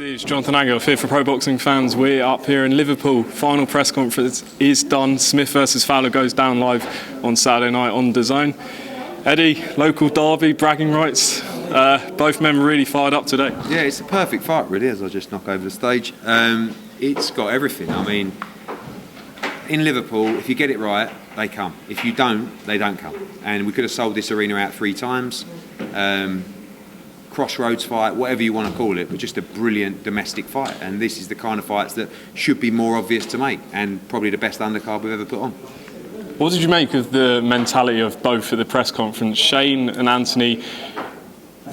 This is Jonathan Aggoff here for Pro Boxing Fans. We're up here in Liverpool. Final press conference is done. Smith versus Fowler goes down live on Saturday night on DAZN. Eddie, local derby, bragging rights. Both men were really fired up today. Yeah, it's a perfect fight, really, as I just knock over the stage. It's got everything. I mean, in Liverpool, if you get it right, they come. If you don't, they don't come. And we could have sold this arena out 3 times. Crossroads fight, whatever you want to call it, but just a brilliant domestic fight. And this is the kind of fights that should be more obvious to make, and probably the best undercard we've ever put on. What did you make of the mentality of both at the press conference? Shane and Anthony,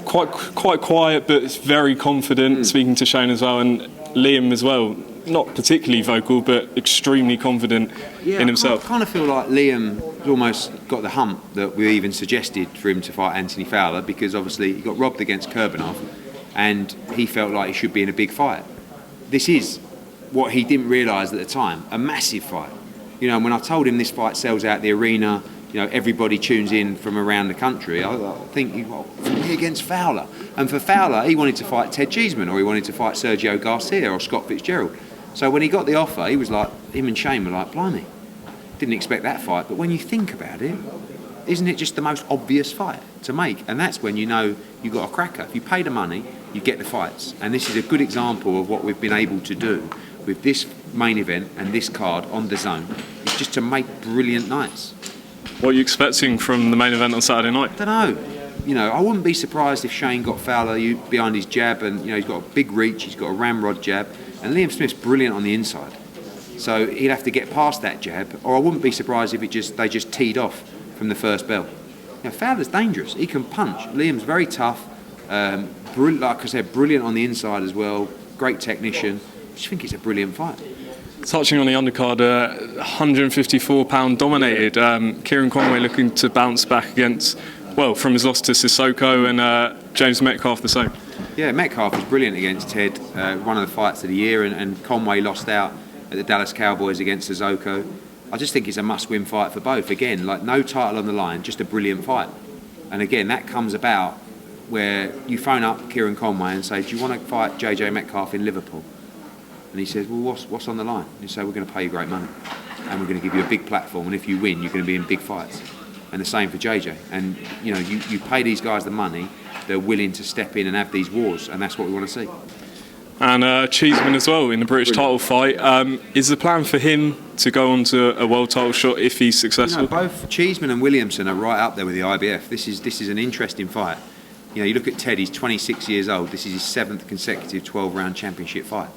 quite quiet, but very confident, speaking to Shane as well, and Liam as well. Not particularly vocal, but extremely confident in himself. I kind of feel like Liam almost got the hump that we even suggested for him to fight Anthony Fowler, because obviously he got robbed against Kurbanov and he felt like he should be in a big fight. This is what he didn't realise at the time, a massive fight. You know, when I told him this fight sells out the arena, you know, everybody tunes in from around the country, I think, well, me against Fowler. And for Fowler, he wanted to fight Ted Cheeseman, or he wanted to fight Sergio Garcia or Scott Fitzgerald. So when he got the offer, he was like, him and Shane were like, blimey, didn't expect that fight. But when you think about it, isn't it just the most obvious fight to make? And that's when you know you've got a cracker. If you pay the money, you get the fights. And this is a good example of what we've been able to do with this main event and this card on DAZN. It's just to make brilliant nights. What are you expecting from the main event on Saturday night? I don't know. You know, I wouldn't be surprised if Shane got Fowler behind his jab, and you know, he's got a big reach, he's got a ramrod jab. And Liam Smith's brilliant on the inside, so he'd have to get past that jab. Or I wouldn't be surprised if they just teed off from the first bell. You know, Fowler's dangerous. He can punch. Liam's very tough. Like I said, brilliant on the inside as well. Great technician. I just think it's a brilliant fight. Touching on the undercard, 154-pound dominated. Kieran Conway looking to bounce back against, well, from his loss to Sissoko, and James Metcalfe the same. Yeah, Metcalfe was brilliant against Ted, one of the fights of the year, and Conway lost out at the Dallas Cowboys against Sissoko. I just think it's a must-win fight for both. Again, like no title on the line, just a brilliant fight. And again, that comes about where you phone up Kieran Conway and say, do you want to fight JJ Metcalfe in Liverpool? And he says, well, what's on the line? And you say, we're going to pay you great money, and we're going to give you a big platform, and if you win, you're going to be in big fights. And the same for JJ. And you know, you pay these guys the money, they're willing to step in and have these wars, and that's what we want to see. And Cheeseman as well in the British title fight. Is the plan for him to go on to a world title shot if he's successful? You know, both Cheeseman and Williamson are right up there with the IBF. This is an interesting fight. You know, you look at Ted, he's 26 years old. This is his 7th consecutive 12-round championship fight.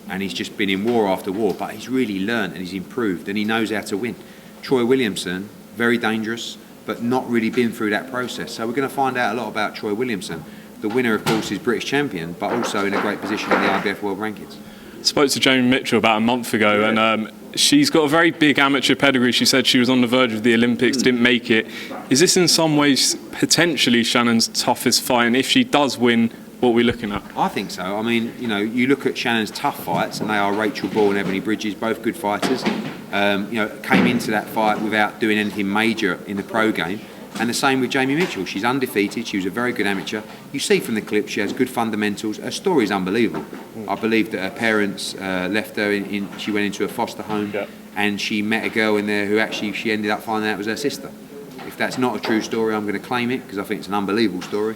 And he's just been in war after war, but he's really learned and he's improved and he knows how to win. Troy Williamson, very dangerous, but not really been through that process. So we're going to find out a lot about Troy Williamson. The winner, of course, is British champion, but also in a great position in the IBF World Rankings. I spoke to Jamie Mitchell about a month ago, and she's got a very big amateur pedigree. She said she was on the verge of the Olympics, didn't make it. Is this in some ways potentially Shannon's toughest fight? And if she does win, what are we looking at? I think so. I mean, you know, you look at Shannon's tough fights, and they are Rachel Ball and Ebony Bridges, both good fighters. You know, came into that fight without doing anything major in the pro game. And the same with Jamie Mitchell. She's undefeated. She was a very good amateur. You see from the clip she has good fundamentals. Her story is unbelievable. I believe that her parents left her she went into a foster home, and she met a girl in there who actually she ended up finding out was her sister. If that's not a true story, I'm going to claim it because I think it's an unbelievable story.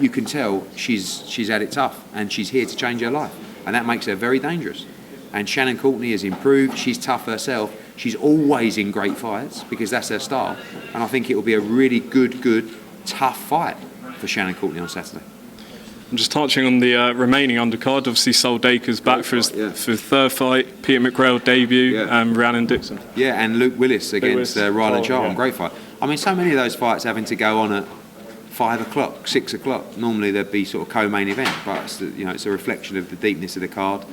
You can tell she's had it tough, and she's here to change her life, and that makes her very dangerous. And Shannon Courtenay has improved. She's tough herself. She's always in great fights because that's her style. And I think it will be a really good, tough fight for Shannon Courtenay on Saturday. I'm just touching on the remaining undercard. Obviously, Sol Dacre's back for his third fight. Peter McGrail debut, and Rhiannon Dixon. Yeah, and Luke Willis against Ryland Charlton. Great fight. I mean, so many of those fights having to go on at 5 o'clock, 6 o'clock. Normally there'd be sort of co-main event, but it's a reflection of the deepness of the card.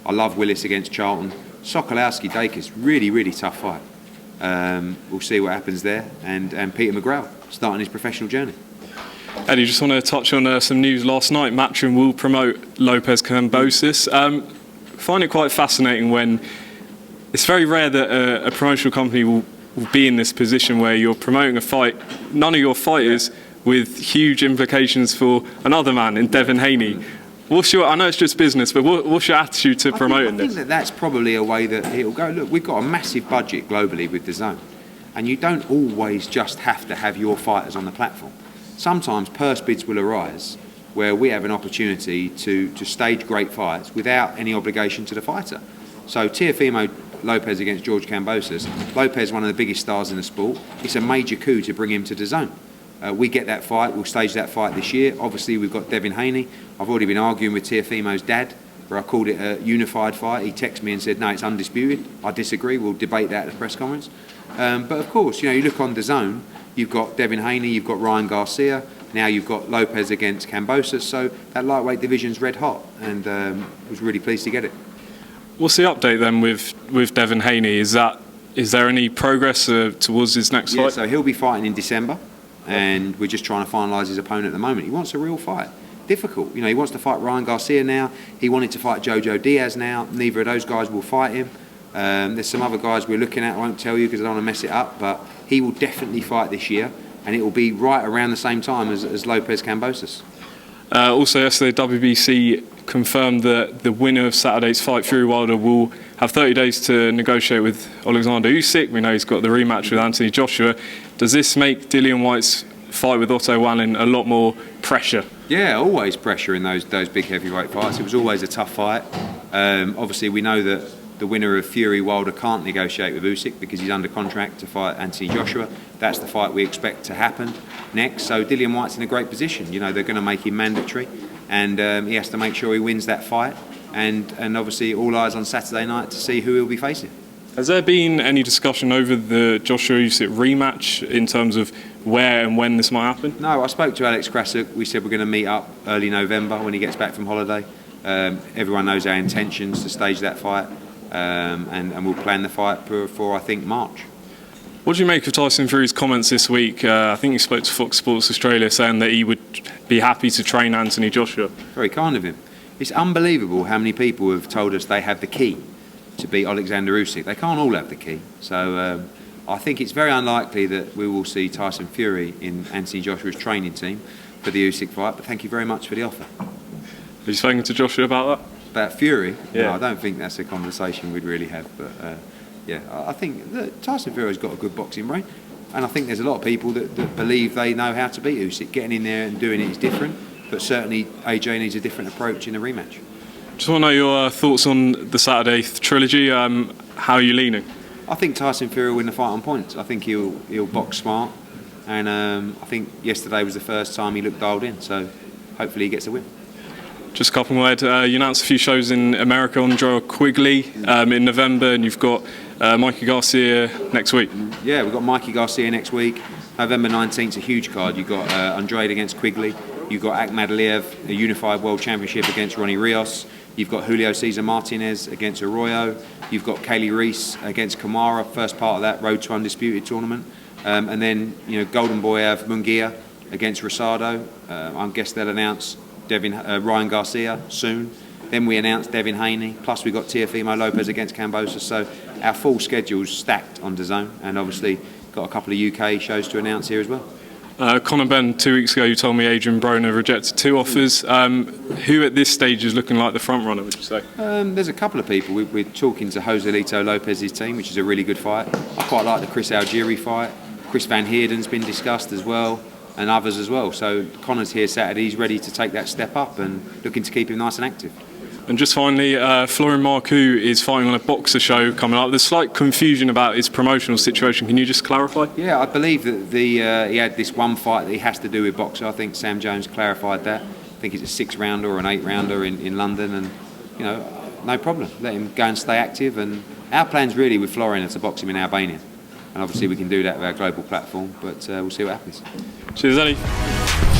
I love Willis against Charlton. Sokolowski-Dacre's really tough fight. We'll see what happens there. And Peter McGrail starting his professional journey. Eddie, just want to touch on some news last night. Matchroom will promote Lopez-Kambosos. Find it quite fascinating when it's very rare that a promotional company will be in this position where you're promoting a fight, none of your fighters, with huge implications for another man in Devin Haney. I know it's just business, but what's your attitude to promoting this? I think that's probably a way that it'll go. Look, we've got a massive budget globally with DAZN, and you don't always just have to have your fighters on the platform. Sometimes purse bids will arise where we have an opportunity to stage great fights without any obligation to the fighter. So Teofimo Lopez against George Kambosos. Lopez, one of the biggest stars in the sport. It's a major coup to bring him to DAZN. We get that fight. We'll stage that fight this year. Obviously, we've got Devin Haney. I've already been arguing with Teofimo's dad, where I called it a unified fight. He texted me and said, no, it's undisputed. I disagree. We'll debate that at the press conference. But of course, you look on DAZN, you've got Devin Haney, you've got Ryan Garcia, now you've got Lopez against Kambosos. So that lightweight division's red hot, and was really pleased to get it. What's the update then with Devin Haney? Is there any progress towards his next fight? So he'll be fighting in December, and we're just trying to finalise his opponent at the moment. He wants a real fight. Difficult. He wants to fight Ryan Garcia now. He wanted to fight Jojo Diaz now. Neither of those guys will fight him. There's some other guys we're looking at. I won't tell you because I don't want to mess it up, but he will definitely fight this year, and it will be right around the same time as Lopez Kambosos. Also yesterday, WBC confirmed that the winner of Saturday's fight, Fury Wilder, will have 30 days to negotiate with Alexander Usyk. We know he's got the rematch with Anthony Joshua. Does this make Dillian Whyte's fight with Otto Wallin a lot more pressure? Yeah, always pressure in those big heavyweight fights. It was always a tough fight. Obviously, we know that the winner of Fury Wilder can't negotiate with Usyk because he's under contract to fight Anthony Joshua. That's the fight we expect to happen next. So Dillian Whyte's in a great position. They're going to make him mandatory, and he has to make sure he wins that fight. And obviously, all eyes on Saturday night to see who he'll be facing. Has there been any discussion over the Joshua Usyk rematch in terms of where and when this might happen? No, I spoke to Alex Krasuk. We said we're going to meet up early November when he gets back from holiday. Everyone knows our intentions to stage that fight, and we'll plan the fight for I think, March. What do you make of Tyson Fury's comments this week? I think he spoke to Fox Sports Australia saying that he would be happy to train Anthony Joshua. Very kind of him. It's unbelievable how many people have told us they have the key to beat Alexander Usyk. They can't all have the key. So I think it's very unlikely that we will see Tyson Fury in Anthony Joshua's training team for the Usyk fight, but thank you very much for the offer. Have you spoken to Joshua about that? About Fury? Yeah. No, I don't think that's a conversation we'd really have, but yeah, I think that Tyson Fury's got a good boxing brain, and I think there's a lot of people that believe they know how to beat Usyk. Getting in there and doing it is different, but certainly AJ needs a different approach in a rematch. Just want to know your thoughts on the Saturday trilogy. How are you leaning? I think Tyson Fury will win the fight on points. I think he'll box smart, and I think yesterday was the first time he looked dialed in, so hopefully he gets a win. Just a couple more. You announced a few shows in America on Joe Quigley in November, and you've got Mikey Garcia next week. Yeah, we've got Mikey Garcia next week. November 19th, a huge card. You've got Andrade against Quigley. You've got Akhmadaliev, a unified world championship against Ronnie Rios. You've got Julio Cesar Martinez against Arroyo. You've got Kaylee Reese against Kamara, first part of that Road to Undisputed tournament. And then, Golden Boy have Munguia against Rosado. I guess they'll announce Ryan Garcia soon. Then we announced Devin Haney. Plus we've got Teofimo Lopez against Kambosos. So our full schedule's stacked on DAZN, and obviously got a couple of UK shows to announce here as well. Conor Benn, 2 weeks ago, you told me Adrian Broner rejected 2 offers. Who at this stage is looking like the front runner, would you say? There's a couple of people. We're talking to Joselito Lopez's team, which is a really good fight. I quite like the Chris Algieri fight. Chris Van Heerden's been discussed as well, and others as well. So Conor's here Saturday. He's ready to take that step up and looking to keep him nice and active. And just finally, Florian Marcoux is fighting on a boxer show coming up. There's slight confusion about his promotional situation. Can you just clarify? Yeah, I believe that he had this one fight that he has to do with boxer. I think Sam Jones clarified that. I think it's a 6-rounder or an 8-rounder in London, and no problem. Let him go and stay active. And our plan's really with Florian to box him in Albania, and obviously we can do that with our global platform. But we'll see what happens. Cheers, Eddie.